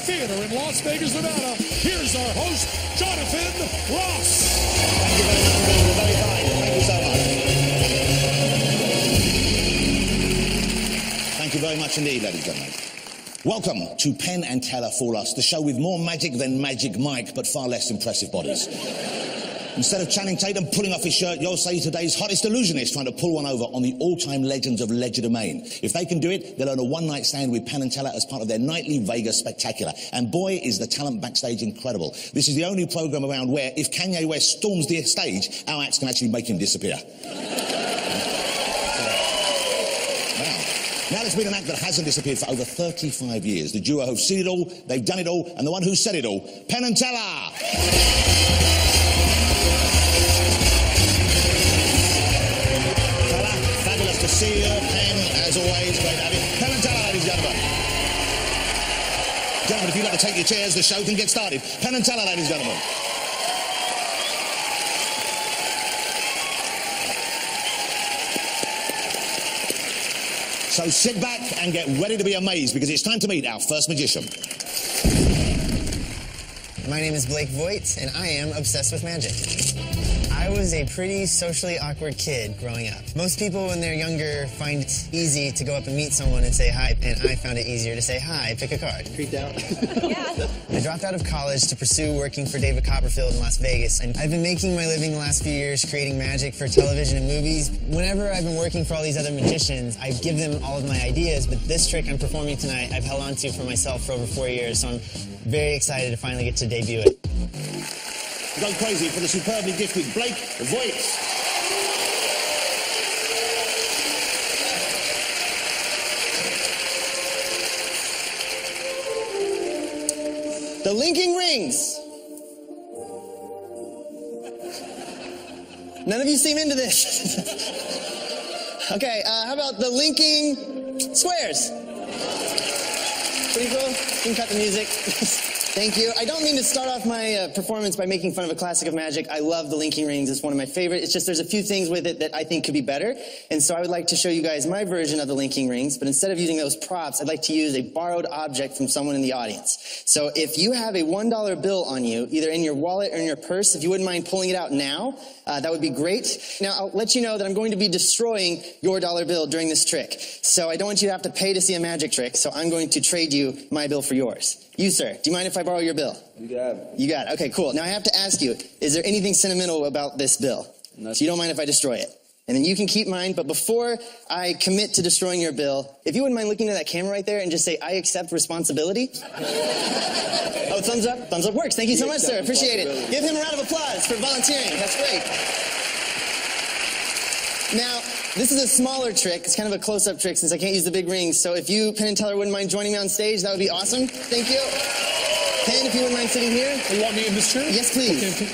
Theater in Las Vegas, Nevada, here's our host, Jonathan Ross. Thank you very much, Bill. You're very kind. Thank you so much. Thank you very much indeed, ladies and gentlemen. Welcome to Penn and Teller for Us, the show with more magic than Magic Mike, but far less impressive bodies. Instead of Channing Tatum pulling off his shirt, you'll say today's hottest illusionist trying to pull one over on the all-time legends of legerdemain. If they can do it, they'll earn a one-night stand with Penn and Teller as part of their nightly Vegas spectacular. And boy, is the talent backstage incredible. This is the only program around where, if Kanye West storms the stage, our acts can actually make him disappear. Now let's meet an act that hasn't disappeared for over 35 years. The duo who've seen it all, they've done it all, and the one who said it all, Penn and Teller. Fabulous to see you, Penn, as always, great to have you. Penn and Teller, ladies and gentlemen. Gentlemen, if you'd like to take your chairs, the show can get started. Penn and Teller, ladies and gentlemen. So sit back and get ready to be amazed, because it's time to meet our first magician. My name is Blake Voigt, and I am obsessed with magic. I was a pretty socially awkward kid growing up. Most people, when they're younger, find it easy to go up and meet someone and say hi, and I found it easier to say hi, pick a card. Freaked out. Yeah. I dropped out of college to pursue working for David Copperfield in Las Vegas, and I've been making my living the last few years creating magic for television and movies. Whenever I've been working for all these other magicians, I give them all of my ideas, but this trick I'm performing tonight, I've held on to for myself for over 4 years, so I'm very excited to finally get to debut it. Go crazy for the superbly gifted Blake Voigt. The linking rings. None of you seem into this. Okay, how about the linking squares? Pretty cool. You can cut the music. Thank you. I don't mean to start off my performance by making fun of a classic of magic. I love the linking rings. It's one of my favorite. It's just there's a few things with it that I think could be better. And so I would like to show you guys my version of the linking rings. But instead of using those props, I'd like to use a borrowed object from someone in the audience. So if you have a $1 bill on you, either in your wallet or in your purse, if you wouldn't mind pulling it out now, that would be great. Now, I'll let you know that I'm going to be destroying your dollar bill during this trick. So I don't want you to have to pay to see a magic trick. So I'm going to trade you my bill for yours. You, sir, do you mind if I borrow your bill? You got it. You got it. Okay, cool. Now I have to ask you, is there anything sentimental about this bill? Nothing. So you don't mind if I destroy it? And then you can keep mine, but before I commit to destroying your bill, if you wouldn't mind looking at that camera right there and just say, I accept responsibility. Oh, thumbs up? Thumbs up works. Thank you so much, sir. Appreciate it. Give him a round of applause for volunteering. That's great. Now, this is a smaller trick. It's kind of a close-up trick since I can't use the big rings. So if you, Penn and Teller, wouldn't mind joining me on stage, that would be awesome. Thank you. Penn, if you wouldn't mind sitting here. You want me in this chair? Yes, please. Okay.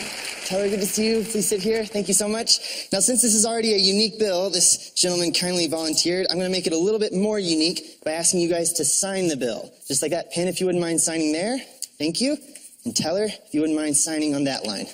Teller, good to see you. Please sit here. Thank you so much. Now, since this is already a unique bill, this gentleman kindly volunteered, I'm going to make it a little bit more unique by asking you guys to sign the bill. Just like that. Penn, if you wouldn't mind signing there. Thank you. And Teller, if you wouldn't mind signing on that line.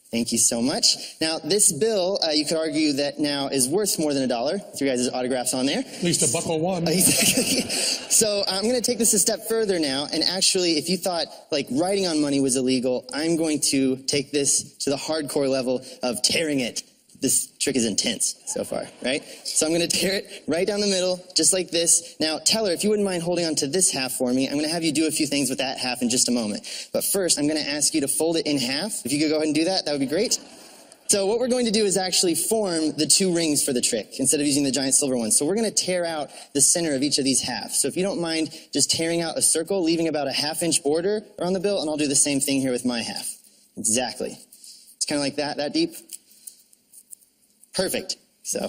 Thank you so much. Now, this bill, you could argue that now is worth more than $1 with your guys' autographs on there. At least a buckle one. So I'm going to take this a step further now, and actually, if you thought like writing on money was illegal, I'm going to take this to the hardcore level of tearing it. This trick is intense so far, right? So I'm going to tear it right down the middle, just like this. Now, Teller, if you wouldn't mind holding on to this half for me, I'm going to have you do a few things with that half in just a moment. But first, I'm going to ask you to fold it in half. If you could go ahead and do that, that would be great. So what we're going to do is actually form the two rings for the trick instead of using the giant silver ones. So we're going to tear out the center of each of these halves. So if you don't mind just tearing out a circle, leaving about a ½ inch border around the bill, and I'll do the same thing here with my half. Exactly. It's kind of like that deep. Perfect. So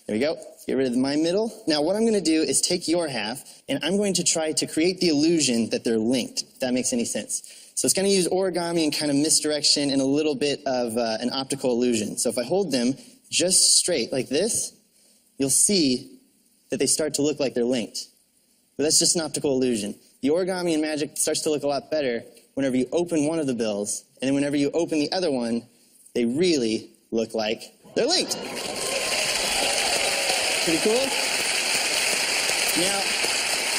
there we go. Get rid of my middle. Now what I'm going to do is take your half, and I'm going to try to create the illusion that they're linked, if that makes any sense. So it's going to use origami and kind of misdirection and a little bit of an optical illusion. So if I hold them just straight like this, you'll see that they start to look like they're linked. But that's just an optical illusion. The origami in magic starts to look a lot better whenever you open one of the bills, and then whenever you open the other one, they really look like they're linked. Pretty cool. Now,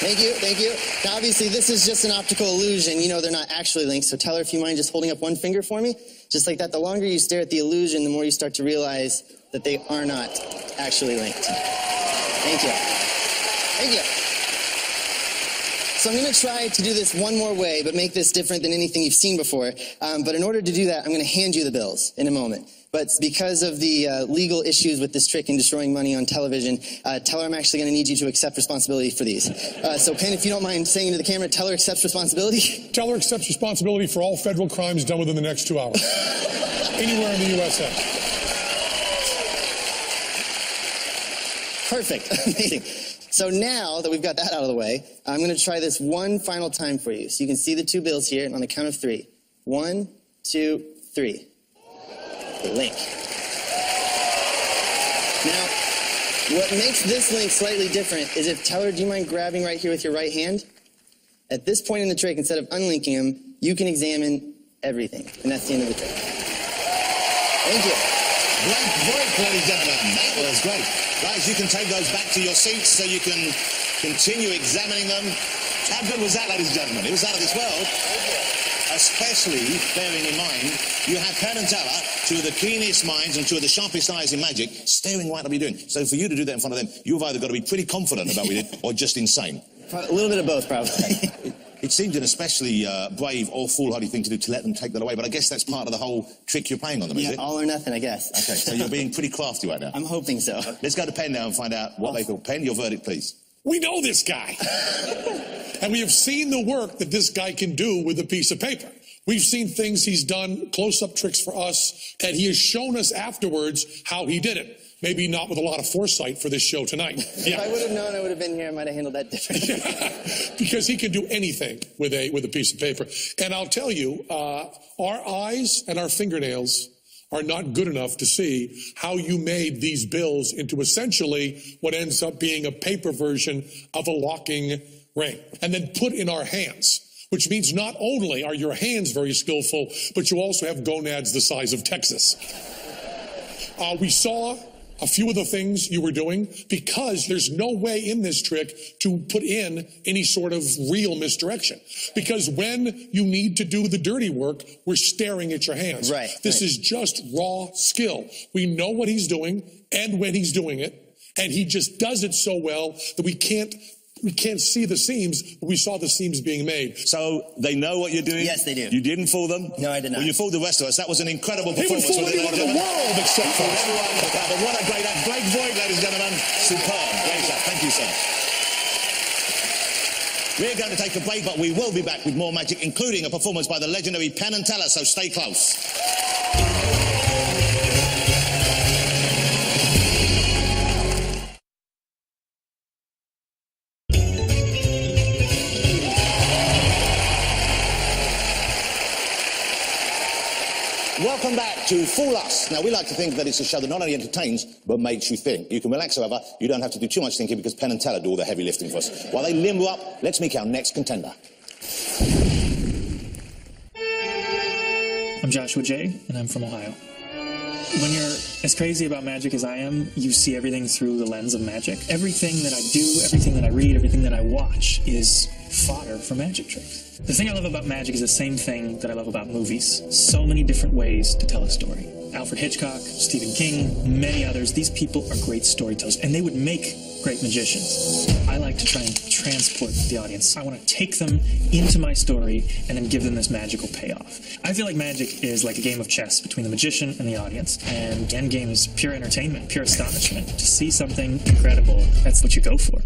Thank you, thank you. Now, obviously, this is just an optical illusion. You know they're not actually linked, so Teller, if you mind just holding up one finger for me. Just like that, the longer you stare at the illusion, the more you start to realize that they are not actually linked. Thank you. Thank you. So I'm going to try to do this one more way, but make this different than anything you've seen before. But in order to do that, I'm going to hand you the bills in a moment. But because of the legal issues with this trick and destroying money on television, Teller, I'm actually going to need you to accept responsibility for these. So, Penn, if you don't mind saying to the camera, Teller accepts responsibility. Teller accepts responsibility for all federal crimes done within the next 2 hours. Anywhere in the USA. Perfect. Amazing. So now that we've got that out of the way, I'm going to try this one final time for you. So you can see the 2 bills here, and on the count of 3. 1, 2, 3. Link. Now, what makes this link slightly different is if, Teller, do you mind grabbing right here with your right hand? At this point in the trick, instead of unlinking them, you can examine everything. And that's the end of the trick. Thank you. Great break, ladies and gentlemen. That was great. Guys, you can take those back to your seats so you can continue examining them. How good was that, ladies and gentlemen? It was out of this world. Especially bearing in mind, you have Penn and Teller, 2 of the keenest minds and 2 of the sharpest eyes in magic, staring right at what you're doing. So for you to do that in front of them, you've either got to be pretty confident about what you did or just insane. A little bit of both, probably. It seemed an especially brave or foolhardy thing to do to let them take that away, but I guess that's part of the whole trick you're playing on them, is it? All or nothing, I guess. Okay, so you're being pretty crafty right now. I'm hoping so. Let's go to Penn now and find out what they thought. Penn, your verdict, please. We know this guy. And we have seen the work that this guy can do with a piece of paper. We've seen things he's done, close-up tricks for us, and he has shown us afterwards how he did it. Maybe not with a lot of foresight for this show tonight. If I would have known I would have been here, I might have handled that differently. Because he can do anything with a piece of paper. And I'll tell you, our eyes and our fingernails are not good enough to see how you made these bills into essentially what ends up being a paper version of a locking ring. And then put in our hands. Which means not only are your hands very skillful, but you also have gonads the size of Texas. We saw a few of the things you were doing because there's no way in this trick to put in any sort of real misdirection. Because when you need to do the dirty work, we're staring at your hands. Right. This is just raw skill. We know what he's doing and when he's doing it, and he just does it so well that we can't see the seams, but we saw the seams being made. So they know what you're doing? Yes, they do. You didn't fool them? No, I did not. Well, you fooled the rest of us. That was an incredible He would performance. fool anyone in the world except for us. But what a great act. Great void, ladies and gentlemen. Superb. Great job. Thank you, sir. We're going to take a break, but we will be back with more magic, including a performance by the legendary Penn and Teller, so stay close. Welcome back to Fool Us. Now, we like to think that it's a show that not only entertains, but makes you think. You can relax, however. You don't have to do too much thinking because Penn and Teller do all the heavy lifting for us. While they limber up, let's meet our next contender. I'm Joshua J., and I'm from Ohio. When you're as crazy about magic as I am, you see everything through the lens of magic. Everything that I do, everything that I read, everything that I watch is fodder for magic tricks. The thing I love about magic is the same thing that I love about movies. So many different ways to tell a story. Alfred Hitchcock, Stephen King, many others. These people are great storytellers, and they would make great magicians. I like to try and transport the audience. I want to take them into my story and then give them this magical payoff. I feel like magic is like a game of chess between the magician and the audience. And the end game is pure entertainment, pure astonishment. To see something incredible, that's what you go for.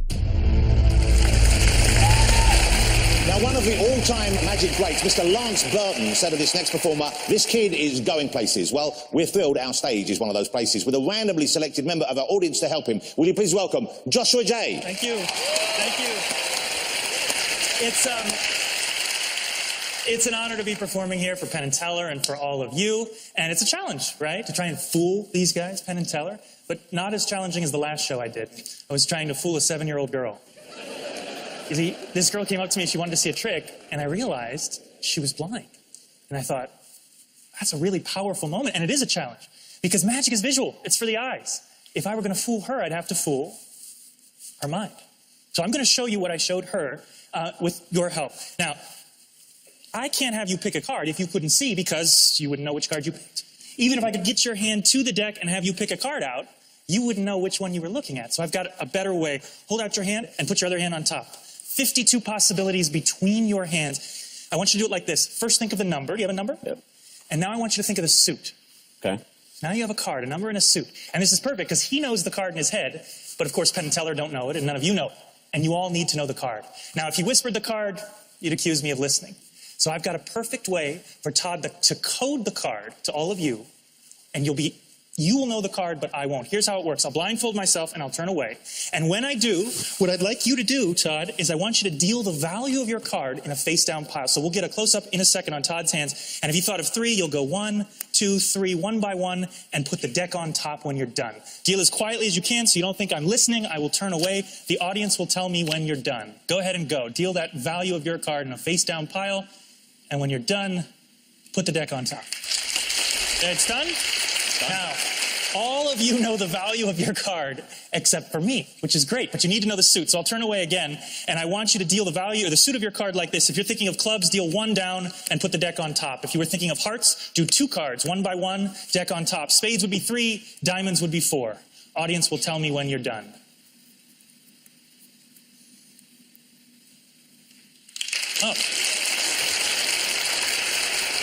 Now, one of the all-time magic greats, Mr. Lance Burton, said of this next performer, this kid is going places. Well, we're thrilled our stage is one of those places with a randomly selected member of our audience to help him. Will you please welcome Joshua J. Thank you. Thank you. It's an honor to be performing here for Penn and Teller and for all of you. And it's a challenge, right? To try and fool these guys, Penn and Teller. But not as challenging as the last show I did. I was trying to fool a 7-year-old girl. You see, this girl came up to me, she wanted to see a trick, and I realized she was blind. And I thought, that's a really powerful moment, and it is a challenge. Because magic is visual, it's for the eyes. If I were going to fool her, I'd have to fool her mind. So I'm going to show you what I showed her with your help. Now, I can't have you pick a card if you couldn't see because you wouldn't know which card you picked. Even if I could get your hand to the deck and have you pick a card out, you wouldn't know which one you were looking at. So I've got a better way. Hold out your hand and put your other hand on top. 52 possibilities between your hands. I want you to do it like this. First, think of the number. Do you have a number? Yep. And now I want you to think of the suit. Okay. Now you have a card, a number, and a suit. And this is perfect because he knows the card in his head, but of course Penn and Teller don't know it, and none of you know it. And you all need to know the card. Now, if you whispered the card, you'd accuse me of listening. So I've got a perfect way for Todd to code the card to all of you, and you will know the card, but I won't. Here's how it works. I'll blindfold myself, and I'll turn away. And when I do, what I'd like you to do, Todd, is I want you to deal the value of your card in a face-down pile. So we'll get a close-up in a second on Todd's hands. And if you thought of 3, you'll go 1, 2, 3, one by one, and put the deck on top when you're done. Deal as quietly as you can so you don't think I'm listening. I will turn away. The audience will tell me when you're done. Go ahead and go. Deal that value of your card in a face-down pile. And when you're done, put the deck on top. It's done? Now, all of you know the value of your card except for me, which is great, but you need to know the suit. So I'll turn away again, and I want you to deal the value or the suit of your card like this. If you're thinking of clubs, deal 1 down and put the deck on top. If you were thinking of hearts, do 2 cards, 1 by 1, deck on top. Spades would be 3, diamonds would be 4. Audience will tell me when you're done. Oh.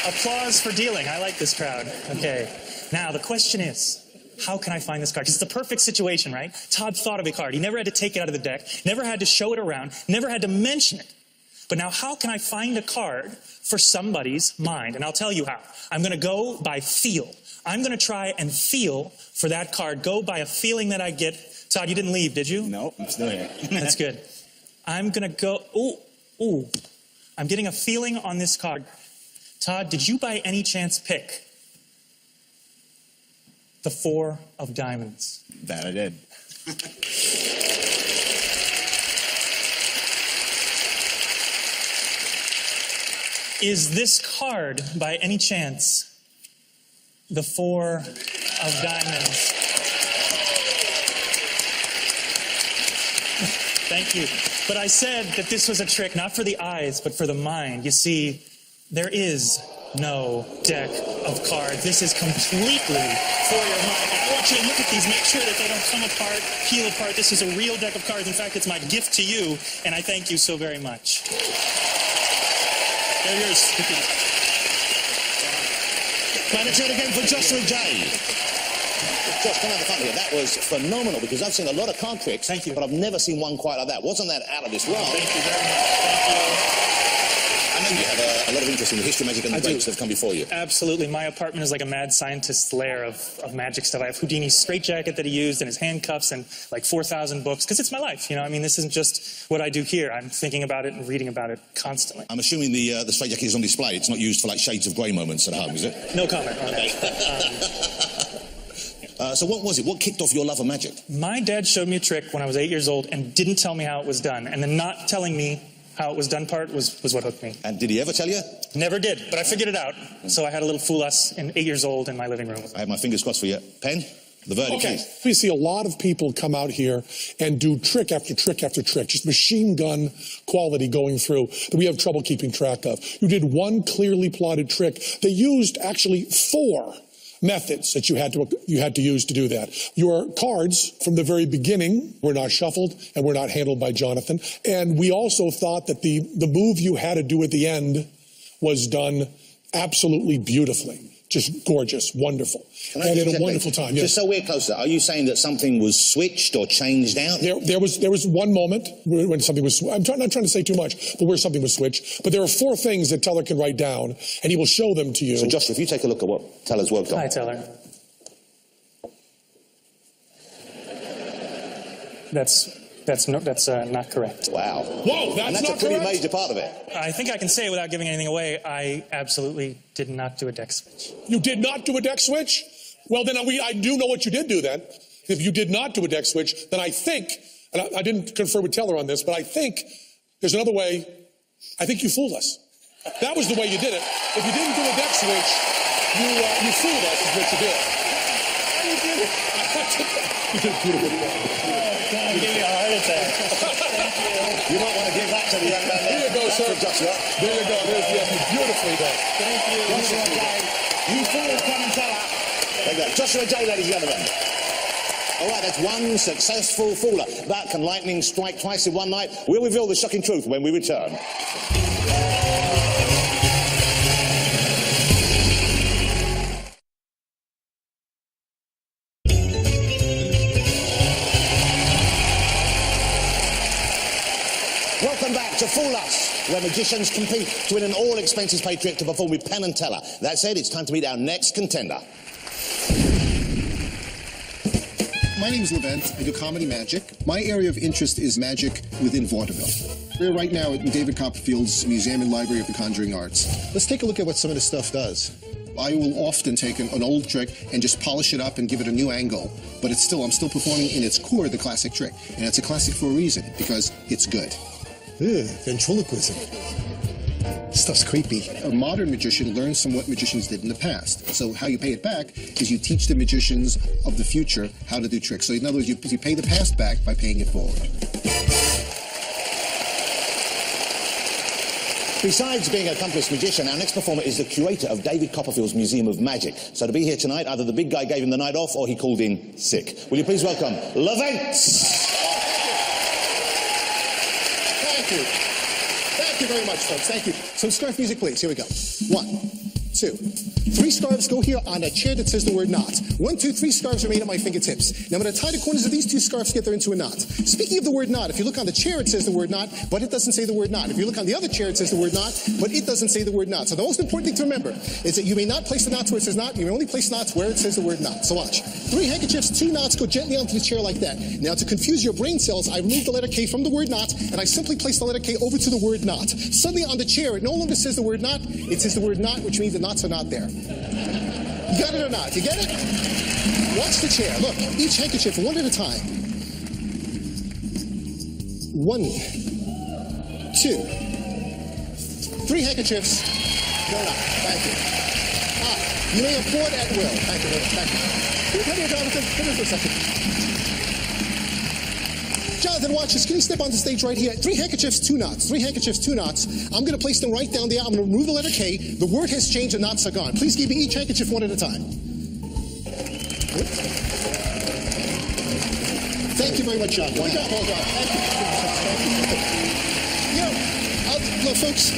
Applause for dealing. I like this crowd. Okay. Now, the question is, how can I find this card? Because it's the perfect situation, right? Todd thought of a card. He never had to take it out of the deck, never had to show it around, never had to mention it. But now, how can I find a card for somebody's mind? And I'll tell you how. I'm going to go by feel. I'm going to try and feel for that card. Go by a feeling that I get. Todd, you didn't leave, did you? No, I'm still here. That's good. I'm going to go, ooh. I'm getting a feeling on this card. Todd, did you by any chance pick the 4 of diamonds? That I did. Is this card by any chance the 4 of diamonds? Thank you. But I said that this was a trick, not for the eyes, but for the mind. You see, there is no deck of cards. This is completely for your mind. And I want you to look at these, make sure that they don't come apart, peel apart. This is a real deck of cards. In fact, it's my gift to you, and I thank you so very much. They're yours. Let's do it again for Joshua J. Josh, come on the front here. That was phenomenal because I've seen a lot of card tricks, Thank you. but I've never seen one quite like that. Wasn't that out of this world? Thank you very much. Thank I know you have a lot of interest in the history, magic, and the greats that have come before you. you. Absolutely. My apartment is like a mad scientist's lair of magic stuff. I have Houdini's straitjacket that he used and his handcuffs and like 4,000 books because it's my life. You know, I mean, this isn't just what I do here. I'm thinking about it and reading about it constantly. I'm assuming the straitjacket is on display. It's not used for like shades of grey moments at home, is it? No comment on that. So what was it? What kicked off your love of magic? My dad showed me a trick when I was 8 years old and didn't tell me how it was done. And the not telling me how it was done part was what hooked me. And did he ever tell you? Never did, but I figured it out. So I had a little fool us in 8 years old in my living room. I have my fingers crossed for you. Penn, the verdict Okay, is... we see a lot of people come out here and do trick after trick after trick, just machine gun quality going through that we have trouble keeping track of. You did one clearly plotted trick. They used actually 4 methods that you had to use to do that. Your cards from the very beginning were not shuffled and were not handled by Jonathan. And we also thought that the move you had to do at the end was done absolutely beautifully. Just gorgeous, wonderful, and in a wonderful time. Yes. Just so we're closer, are you saying that something was switched or changed out? There was one moment when something was. I'm not trying to say too much, but where something was switched. But there are 4 things that Teller can write down, and he will show them to you. So, Joshua, if you take a look at what Teller's worked on. Hi, Teller. That's not correct. Wow. Whoa, that's and that's not a pretty correct? major part of it. I think I can say without giving anything away, I absolutely did not do a deck switch. You did not do a deck switch? Well, then I do know what you did do then. If you did not do a deck switch, then I think, and I didn't confer with Teller on this, but I think there's another way. I think you fooled us. That was the way you did it. If you didn't do a deck switch, you fooled us is what you did. You did a beautiful job. Oh, God, give me a heart attack. You might want to give that to the young man there. There you go, sir. Joshua. There you go. There's the beautifully done. Thank you. Joshua J. You fool, Penn and Teller. There you go. Joshua J, ladies and gentlemen. All right, that's one successful fooler. But can lightning strike twice in one night? We'll reveal the shocking truth when we return. Welcome back to Fool Us, where magicians compete to win an all-expenses-paid trip to perform with Penn and Teller. That said, it's time to meet our next contender. My name is Levent. I do comedy magic. My area of interest is magic within vaudeville. We're right now at David Copperfield's Museum and Library of the Conjuring Arts. Let's take a look at what some of this stuff does. I will often take an old trick and just polish it up and give it a new angle, but I'm still performing in its core the classic trick. And it's a classic for a reason, because it's good. Ugh, ventriloquism. This stuff's creepy. A modern magician learns from what magicians did in the past. So how you pay it back is you teach the magicians of the future how to do tricks. So in other words, you pay the past back by paying it forward. Besides being an accomplished magician, our next performer is the curator of David Copperfield's Museum of Magic. So to be here tonight, either the big guy gave him the night off or he called in sick. Will you please welcome Levent? Thank you. Thank you very much, folks. Thank you. So scarf music, please. Here we go. 1, 2, 3 scarves go here on a chair that says the word knot. 1, 2, 3 scarves remain at my fingertips. Now I'm going to tie the corners of these 2 scarves together into a knot. Speaking of the word knot, if you look on the chair, it says the word knot, but it doesn't say the word knot. If you look on the other chair, it says the word knot, but it doesn't say the word knot. So the most important thing to remember is that you may not place the knots where it says knot. You may only place knots where it says the word knot. So watch. 3 handkerchiefs, 2 knots go gently onto the chair like that. Now to confuse your brain cells, I remove the letter K from the word knot, and I simply place the letter K over to the word knot. Suddenly on the chair, it no longer says the word knot, it says the word knot, which means the knots are not there. You got it or not? You get it? Watch the chair. Look, each handkerchief, one at a time. 1, 2, 3 handkerchiefs. No knot. Thank you. You may applaud at will. Thank you very much. Thank you. Come here, Jonathan. Come here for a second. Jonathan, watch this. Can you step on the stage right here? 3 handkerchiefs, 2 knots. 3 handkerchiefs, 2 knots. I'm going to place them right down there. I'm going to remove the letter K. The word has changed. The knots are gone. Please give me each handkerchief one at a time. Thank you very much, John. Good job, well done. Thank you. Look, folks,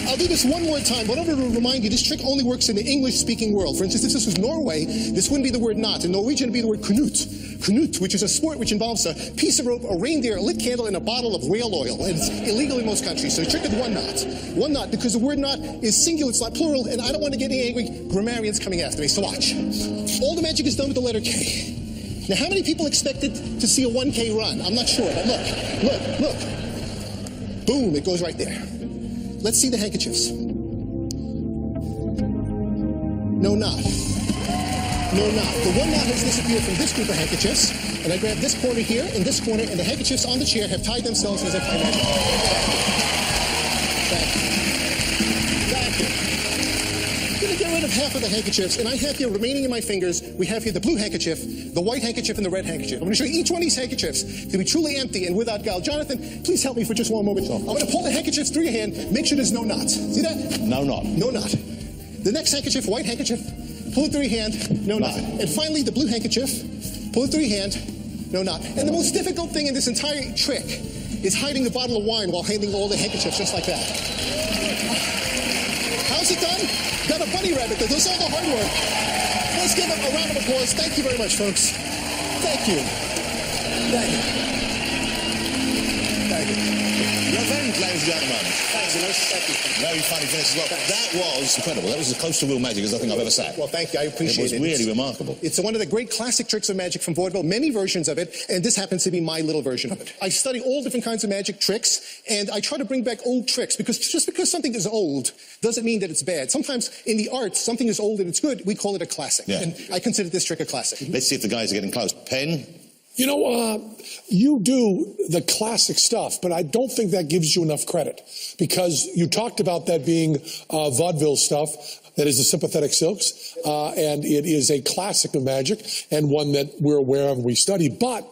I'll do this one more time, but I want to remind you, this trick only works in the English-speaking world. For instance, if this was Norway, this wouldn't be the word knot. In Norwegian, it would be the word knut. Knut, which is a sport which involves a piece of rope, a reindeer, a lit candle, and a bottle of whale oil. And it's illegal in most countries. So the trick is 1 knot. 1 knot, because the word knot is singular, it's not plural, and I don't want to get any angry grammarians coming after me. So watch. All the magic is done with the letter K. Now, how many people expected to see a 1K run? I'm not sure, but look. Boom, it goes right there. Let's see the handkerchiefs. No knot. No knot. The 1 knot has disappeared from this group of handkerchiefs, and I grab this corner here and this corner, and the handkerchiefs on the chair have tied themselves as if by magic. Thank you. Thank you. I'm going to get rid of half of the handkerchiefs, and I have here remaining in my fingers, we have here the blue handkerchief, the white handkerchief, and the red handkerchief. I'm going to show you each one of these handkerchiefs to be truly empty and without guile. Jonathan, please help me for just one moment. I'm going to pull the handkerchiefs through your hand, make sure there's no knots. See that? No knot. No knot. The next handkerchief, white handkerchief, pull it through your hand, no knot. And finally, the blue handkerchief, pull it through your hand, no knot. And the most difficult thing in this entire trick is hiding the bottle of wine while handling all the handkerchiefs just like that. How's it done? Got a bunny rabbit that does all the hard work. Let's give him a round of applause. Thank you very much, folks. Thank you. Thank you. Thank you. Levent, ladies and gentlemen. Thanks, thank you. Very funny finish as well. That was incredible. That was as close to real magic as I think I've ever sat. Well, thank you. I appreciate it. It was really remarkable. It's one of the great classic tricks of magic from vaudeville, many versions of it, and this happens to be my little version of it. I study all different kinds of magic tricks, and I try to bring back old tricks, because just because something is old doesn't mean that it's bad. Sometimes in the arts, something is old and it's good. We call it a classic. Yeah. And I consider this trick a classic. Let's see if the guys are getting close. Penn? You know, you do the classic stuff, but I don't think that gives you enough credit, because you talked about that being vaudeville stuff. That is the Sympathetic Silks, and it is a classic of magic and one that we're aware of and we study. But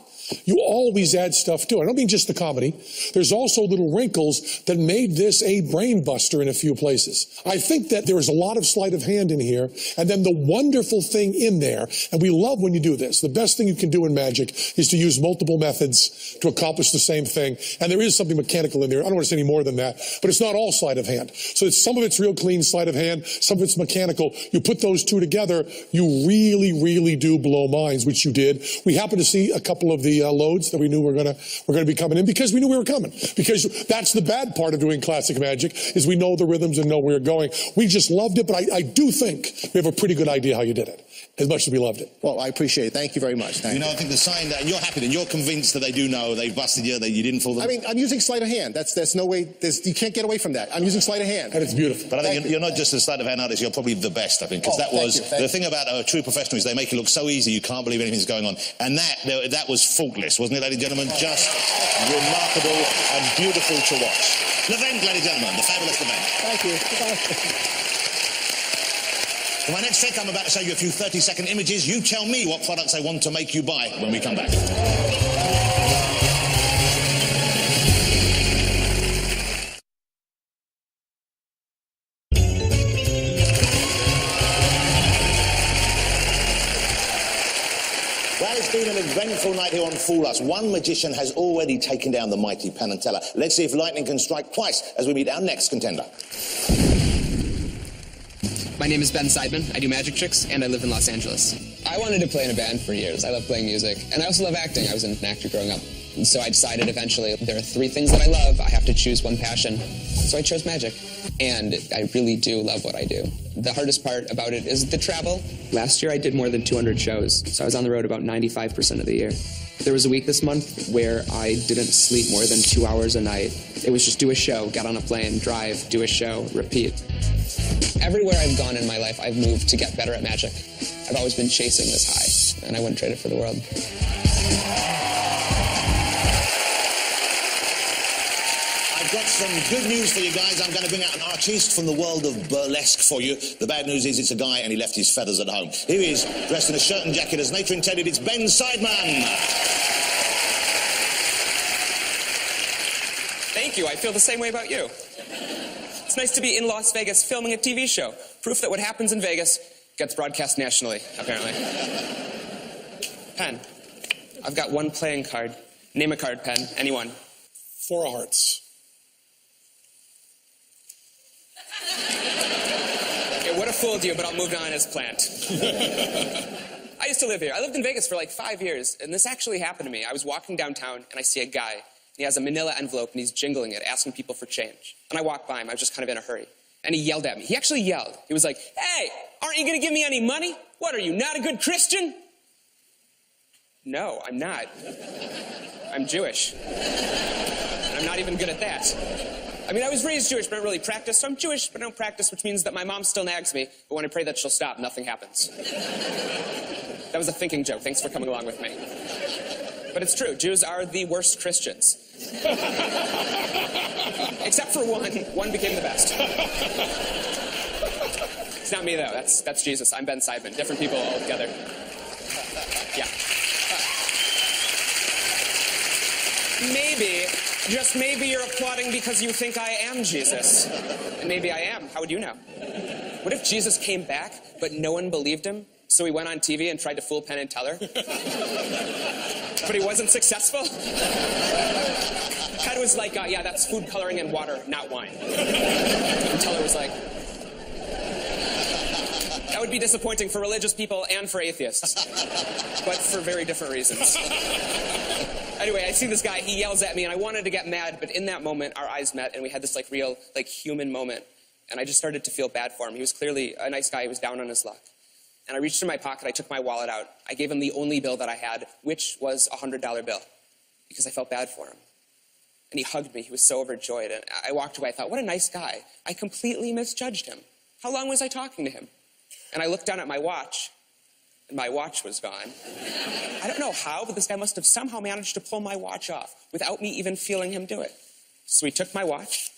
You always add stuff to it. I don't mean just the comedy. There's also little wrinkles that made this a brain buster in a few places. I think that there is a lot of sleight of hand in here, and then the wonderful thing in there, and we love when you do this. The best thing you can do in magic is to use multiple methods to accomplish the same thing, and there is something mechanical in there. I don't want to say any more than that, but it's not all sleight of hand. So some of it's real clean sleight of hand, some of it's mechanical. You put those two together, you really, really do blow minds, which you did. We happened to see a couple of the loads that we knew were going to be coming in because we knew we were coming. Because that's the bad part of doing classic magic, is we know the rhythms and know where we're going. We just loved it, but I do think we have a pretty good idea how you did it, as much as we loved it. Well, I appreciate it. Thank you very much. Thank you. I think the sign that, and you're happy, then you're convinced that they do know, they've busted you, that you didn't fool them. I mean, I'm using sleight of hand. There's no way, you can't get away from that. I'm using sleight of hand. And it's beautiful. But I think you're not just a sleight of hand artist, you're probably the best, I think, because that was, the thing about a true professional is they make it look so easy you can't believe anything's going on. And that was faultless, wasn't it, ladies and gentlemen? Just remarkable and beautiful to watch. Levent, ladies and gentlemen, the fabulous Levent. Thank you. For my next trick, I'm about to show you a few 30-second images. You tell me what products I want to make you buy when we come back. Well, it's been an eventful night here on Fool Us. One magician has already taken down the mighty Penn and Teller. Let's see if lightning can strike twice as we meet our next contender. My name is Ben Seidman. I do magic tricks, and I live in Los Angeles. I wanted to play in a band for years. I love playing music, and I also love acting. I was an actor growing up. And so I decided eventually there are 3 things that I love. I have to choose one passion. So I chose magic. And I really do love what I do. The hardest part about it is the travel. Last year I did more than 200 shows, so I was on the road about 95% of the year. There was a week this month where I didn't sleep more than 2 hours a night. It was just do a show, get on a plane, drive, do a show, repeat. Everywhere I've gone in my life, I've moved to get better at magic. I've always been chasing this high, and I wouldn't trade it for the world. I've got some good news for you guys. I'm going to bring out an artiste from the world of burlesque for you. The bad news is it's a guy and he left his feathers at home. Here he is, dressed in a shirt and jacket as nature intended. It's Ben Seidman. Thank you. I feel the same way about you. It's nice to be in Las Vegas filming a TV show. Proof that what happens in Vegas gets broadcast nationally, apparently. Penn, I've got one playing card. Name a card, Penn. Anyone. 4 of hearts. It would have fooled you, but I'll move on as planned. I used to live here. I lived in Vegas for like 5 years, and this actually happened to me. I was walking downtown, and I see a guy. He has a manila envelope, and he's jingling it, asking people for change. And I walked by him. I was just kind of in a hurry. And he yelled at me. He actually yelled. He was like, "Hey, aren't you going to give me any money? What, are you not a good Christian?" No, I'm not. I'm Jewish. And I'm not even good at that. I mean, I was raised Jewish, but I don't really practice, so I'm Jewish, but I don't practice, which means that my mom still nags me, but when I pray that she'll stop, nothing happens. That was a thinking joke. Thanks for coming along with me. But it's true. Jews are the worst Christians. Except for one. One became the best. It's not me, though. That's Jesus. I'm Ben Seidman. Different people altogether. Yeah. Maybe, just maybe you're applauding because you think I am Jesus. And maybe I am. How would you know? What if Jesus came back, but no one believed him? So he went on TV and tried to fool Penn and Teller? But he wasn't successful? Penn was like, yeah, that's food coloring and water, not wine. And Teller was like, that would be disappointing for religious people and for atheists. But for very different reasons. Anyway, I see this guy, he yells at me, and I wanted to get mad, but in that moment, our eyes met, and we had this real human moment. And I just started to feel bad for him. He was clearly a nice guy, he was down on his luck. And I reached in my pocket, I took my wallet out. I gave him the only bill that I had, which was a $100 bill, because I felt bad for him. And he hugged me, he was so overjoyed. And I walked away, I thought, what a nice guy. I completely misjudged him. How long was I talking to him? And I looked down at my watch, and my watch was gone. I don't know how, but this guy must have somehow managed to pull my watch off without me even feeling him do it. So he took my watch.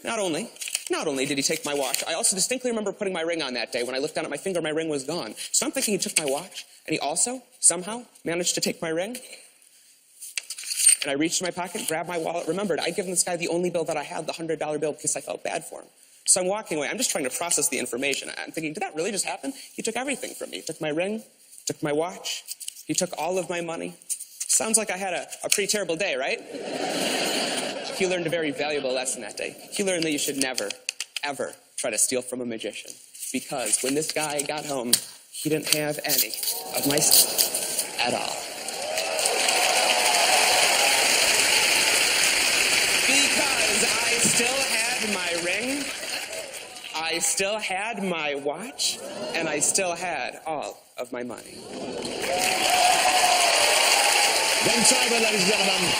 Not only did he take my watch, I also distinctly remember putting my ring on that day. When I looked down at my finger, my ring was gone. So I'm thinking he took my watch, and he also somehow managed to take my ring. And I reached in my pocket, grabbed my wallet, remembered I'd given this guy the only bill that I had, the $100 bill, because I felt bad for him. So I'm walking away. I'm just trying to process the information. I'm thinking, did that really just happen? He took everything from me. He took my ring, took my watch. He took all of my money. Sounds like I had a pretty terrible day, right? He learned a very valuable lesson that day. He learned that you should never, ever try to steal from a magician. Because when this guy got home, he didn't have any of my stuff at all. Because I still had my ring, I still had my watch, and I still had all of my money. Ben Tiber, ladies and gentlemen.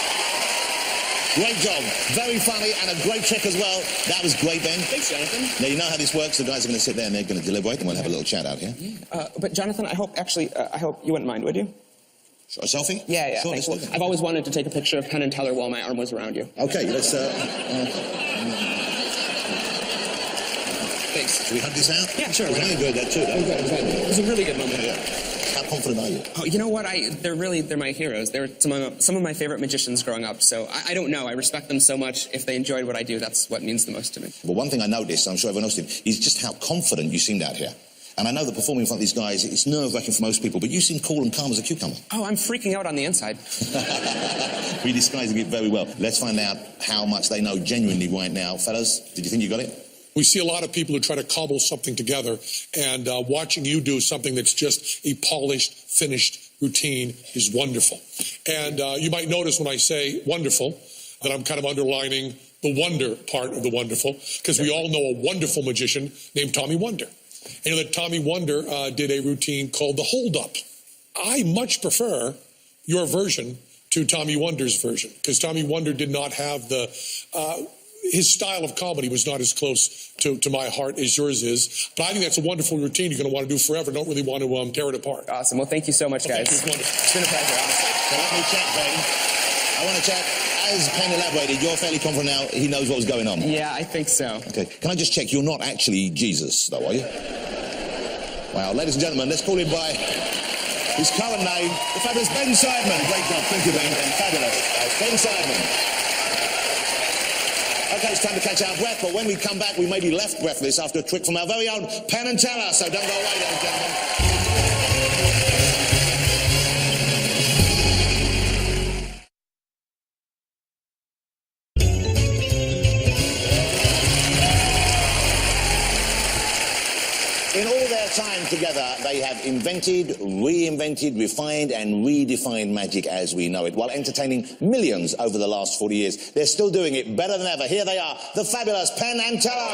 Great job. Very funny and a great trick as well. That was great, Ben. Thanks, Jonathan. Now, you know how this works. The guys are going to sit there and they're going to deliberate and we'll have a little chat out here. But Jonathan, I hope you wouldn't mind, would you? A selfie? Yeah. Sure, Thanks. Well, I've always wanted to take a picture of Penn and Teller while my arm was around you. Okay, let's... Thanks. Should we hug this out? Yeah, sure. I enjoyed that too. Oh, good. It was a really good moment. Yeah. How confident are you? Oh, you know what? They're my heroes. They're some of my favorite magicians growing up. So I don't know. I respect them so much. If they enjoyed what I do, that's what means the most to me. Well, one thing I noticed, I'm sure everyone else did, is just how confident you seemed out here. And I know that performing in front of these guys, it's nerve-wracking for most people, but you seem cool and calm as a cucumber. Oh, I'm freaking out on the inside. We're disguising it very well. Let's find out how much they know genuinely right now. Fellas, did you think you got it? We see a lot of people who try to cobble something together, and watching you do something that's just a polished, finished routine is wonderful. And you might notice when I say wonderful that I'm kind of underlining the wonder part of the wonderful, because we all know a wonderful magician named Tommy Wonder. And you know that Tommy Wonder did a routine called the Hold Up. I much prefer your version to Tommy Wonder's version, because Tommy Wonder did not have the... his style of comedy was not as close to my heart as yours is. But I think that's a wonderful routine you're going to want to do forever. Don't really want to tear it apart. Awesome. Well, thank you so much, guys. It's wonderful. It's been a pleasure. Awesome. So let me check, Brayden. I want to check. As Penn elaborated, you're fairly confident now he knows what was going on. Yeah, I think so. Okay. Can I just check? You're not actually Jesus, though, are you? Wow. Ladies and gentlemen, let's call him by his current name, the fabulous Ben Sideman. Great job. Thank you, Ben. Fabulous. Ben Sideman. Okay, it's time to catch our breath, but when we come back, we may be left breathless after a trick from our very own Penn and Teller, so don't go away, ladies and gentlemen. In all their time together, they have invented, reinvented, refined and redefined magic as we know it, while entertaining millions over the last 40 years. They're still doing it better than ever. Here they are, the fabulous Penn and Teller.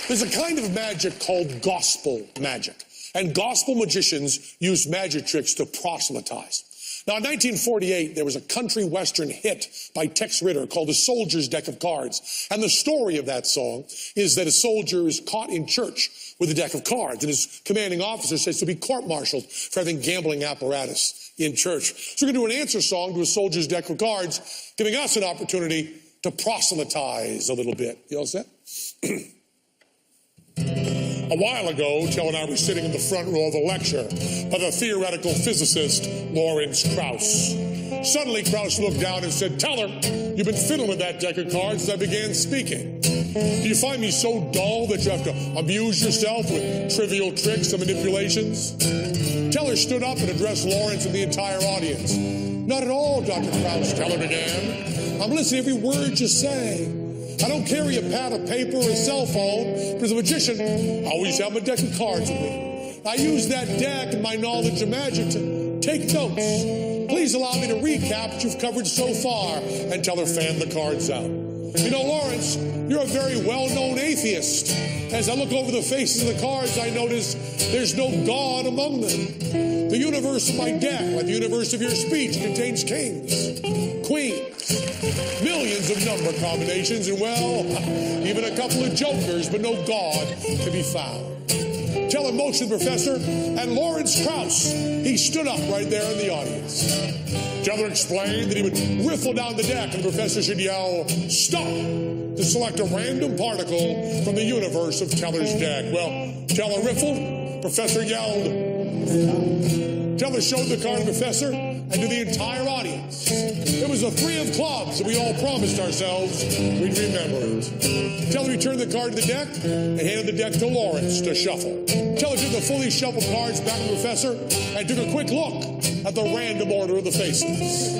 There's a kind of magic called gospel magic. And gospel magicians use magic tricks to proselytize. Now, in 1948, there was a country western hit by Tex Ritter called The Soldier's Deck of Cards. And the story of that song is that a soldier is caught in church with a deck of cards, and his commanding officer says to be court-martialed for having gambling apparatus in church. So we're going to do an answer song to A Soldier's Deck of Cards, giving us an opportunity to proselytize a little bit. You all set? A while ago, Joe and I were sitting in the front row of a lecture by the theoretical physicist Lawrence Krauss. Suddenly, Krauss looked down and said, "Teller, you've been fiddling with that deck of cards as I began speaking. Do you find me so dull that you have to amuse yourself with trivial tricks and manipulations?" Teller stood up and addressed Lawrence and the entire audience. "Not at all, Dr. Krauss," Teller began. "I'm listening to every word you say. I don't carry a pad of paper or a cell phone, but as a magician, I always have my deck of cards with me. I use that deck and my knowledge of magic to take notes. Please allow me to recap what you've covered so far," and Teller fanned the cards out. "You know, Lawrence, you're a very well-known atheist. As I look over the faces of the cards, I notice there's no God among them. The universe of my deck, like the universe of your speech, contains kings, queens, millions of number combinations, and, well, even a couple of jokers, but no God to be found. Teller motioned the professor, and Lawrence Krauss, he stood up right there in the audience. Teller explained that he would riffle down the deck, and the professor should yell, "Stop!" to select a random particle from the universe of Teller's deck. Well, Teller riffled, professor yelled. Teller showed the card to the professor and to the entire audience. It was a 3 of clubs, and we all promised ourselves we'd remember it. Teller returned the card to the deck and handed the deck to Lawrence to shuffle. Teller took the fully shuffled cards back to the professor and took a quick look at the random order of the faces.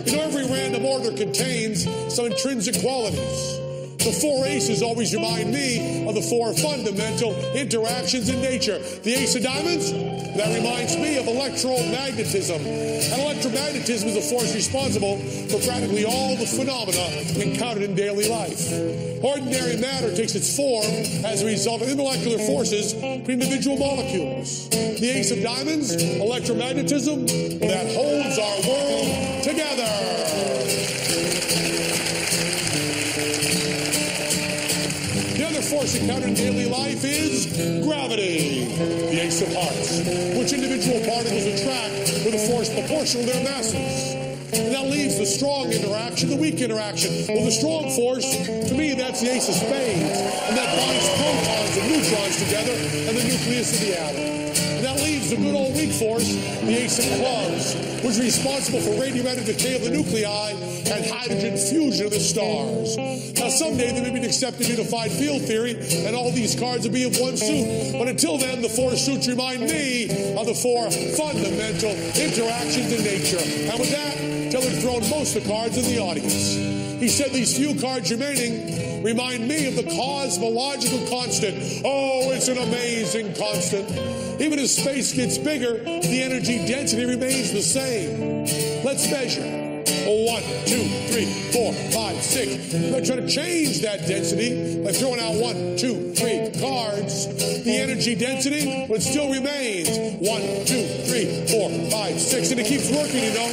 You know, every random order contains some intrinsic qualities. The 4 aces always remind me of the 4 fundamental interactions in nature. The ace of diamonds, that reminds me of electromagnetism. And electromagnetism is the force responsible for practically all the phenomena encountered in daily life. Ordinary matter takes its form as a result of molecular forces between individual molecules. The ace of diamonds, electromagnetism, that holds our world together. Force encountered in daily life is gravity, the ace of hearts, which individual particles attract with a force proportional to their masses. And that leaves the strong interaction, the weak interaction. Well, the strong force, to me, that's the ace of spades, and that binds protons and neutrons together and the nucleus of the atom. And that leaves the good old weak force, the ace of clubs, which is responsible for radioactive decay of the nuclei and hydrogen fusion of the stars. Now, someday there may be an accepted unified field theory, and all these cards will be of one suit. But until then, the 4 suits remind me of the 4 fundamental interactions in nature. And with that, Teller had thrown most of the cards in the audience. He said these few cards remaining remind me of the cosmological constant. Oh, it's an amazing constant. Even as space gets bigger, the energy density remains the same. Let's measure. 1, 2, 3, 4, 5, 6. I'm going to try to change that density by throwing out 1, 2, 3 cards. The energy density, but it still remains 1, 2, 3, 4, 5, 6. And it keeps working, you know.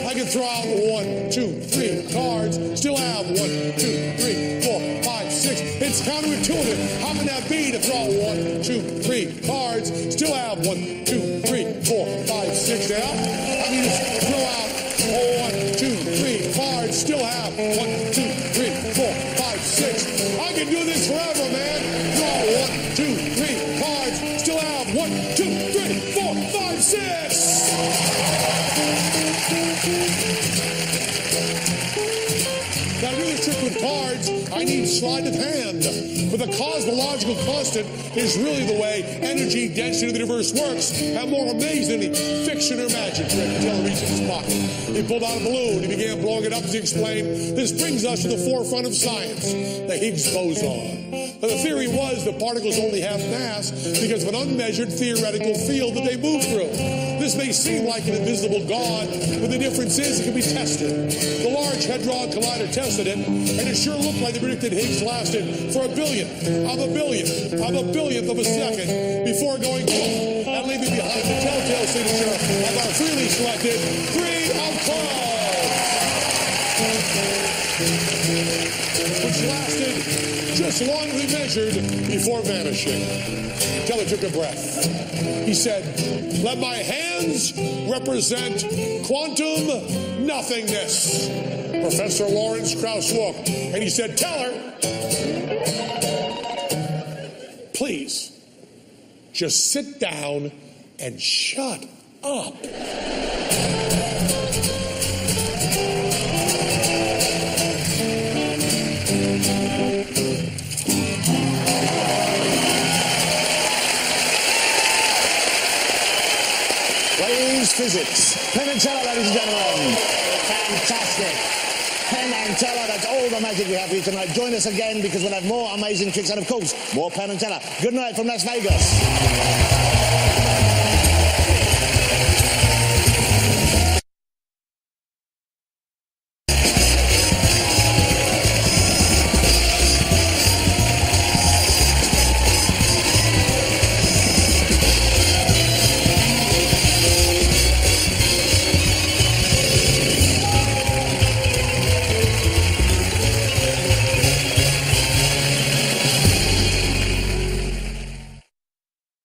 I can throw out 1, 2, 3 cards, still have 1, 2, 3, 4, 5, 6. It's counterintuitive. How can that be to throw out 1, 2, 3 cards, still have 1, 2, 3, 4, 5, 6 now? I mean, just throw out 1, 2, 3 cards, still have 1, 2, 3, 4, 5, 6. I can do this forever, man. Draw 1, 2, 3 cards, still have 1, 2, 3, 4, 5, 6. Now, to do the trick with cards, I need sleight of hand. But the cosmological constant is really the way energy density of the universe works. And more amazing than any fiction or magic trick until he reached his pocket. He pulled out a balloon. He began blowing it up as he explained. This brings us to the forefront of science, the Higgs boson. Now, the theory was that particles only have mass because of an unmeasured theoretical field that they move through. This may seem like an invisible god, but the difference is it can be tested. The Large Hadron Collider tested it, and it sure looked like the predicted Higgs lasted for a billionth of a billionth of a second before going boom and leaving behind the telltale signature of our freely selected 3 of clubs, which lasted just long as we measured before vanishing. Teller took a breath. He said, "Let my hands represent quantum nothingness." Professor Lawrence Krauss looked, and he said, "Teller, please, just sit down and shut up." Waves physics. Penn and Teller, ladies and gentlemen. Fantastic. Penn and Teller, that's all the magic we have for you tonight. Join us again because we'll have more amazing tricks and, of course, more Penn and Teller. Good night from Las Vegas.